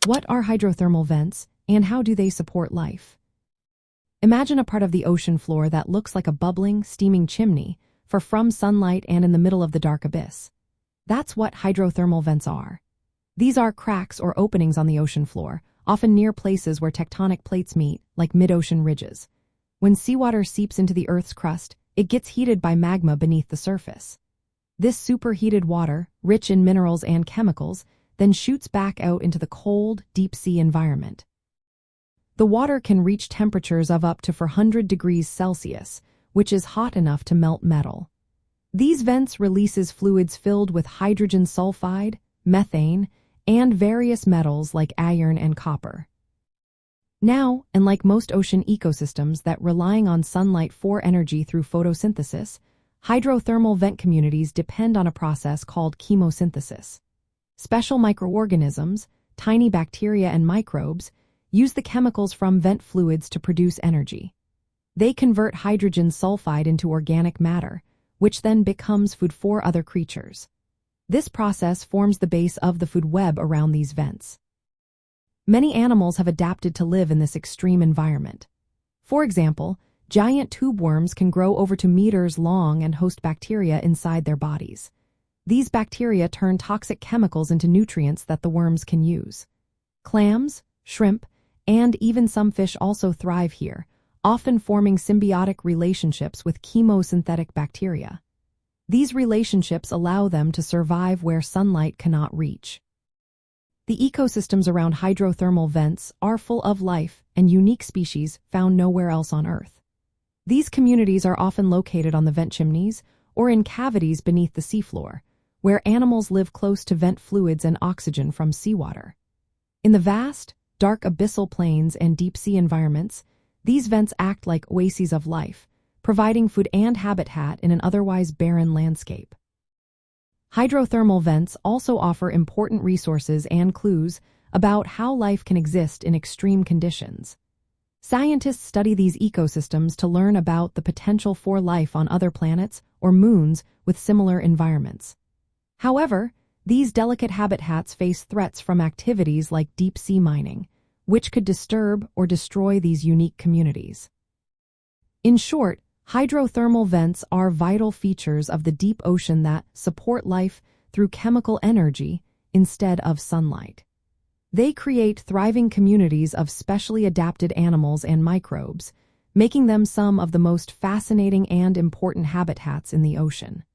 What are hydrothermal vents, and how do they support life? Imagine a part of the ocean floor that looks like a bubbling, steaming chimney from sunlight and in the middle of the dark abyss. That's what hydrothermal vents are. These are cracks or openings on the ocean floor, often near places where tectonic plates meet, like mid-ocean ridges. When seawater seeps into the Earth's crust, it gets heated by magma beneath the surface. This superheated water, rich in minerals and chemicals, then shoots back out into the cold, deep-sea environment. The water can reach temperatures of up to 400 degrees Celsius, which is hot enough to melt metal. These vents releases fluids filled with hydrogen sulfide, methane, and various metals like iron and copper. Now, unlike most ocean ecosystems that relying on sunlight for energy through photosynthesis, hydrothermal vent communities depend on a process called chemosynthesis. Special microorganisms, tiny bacteria and microbes, use the chemicals from vent fluids to produce energy. They convert hydrogen sulfide into organic matter, which then becomes food for other creatures. This process forms the base of the food web around these vents. Many animals have adapted to live in this extreme environment. For example, giant tube worms can grow over 2 meters long and host bacteria inside their bodies. These bacteria turn toxic chemicals into nutrients that the worms can use. Clams, shrimp, and even some fish also thrive here, often forming symbiotic relationships with chemosynthetic bacteria. These relationships allow them to survive where sunlight cannot reach. The ecosystems around hydrothermal vents are full of life and unique species found nowhere else on Earth. These communities are often located on the vent chimneys or in cavities beneath the seafloor, where animals live close to vent fluids and oxygen from seawater. In the vast, dark abyssal plains and deep-sea environments, these vents act like oases of life, providing food and habitat in an otherwise barren landscape. Hydrothermal vents also offer important resources and clues about how life can exist in extreme conditions. Scientists study these ecosystems to learn about the potential for life on other planets or moons with similar environments. However, these delicate habitats face threats from activities like deep-sea mining, which could disturb or destroy these unique communities. In short, hydrothermal vents are vital features of the deep ocean that support life through chemical energy instead of sunlight. They create thriving communities of specially adapted animals and microbes, making them some of the most fascinating and important habitats in the ocean.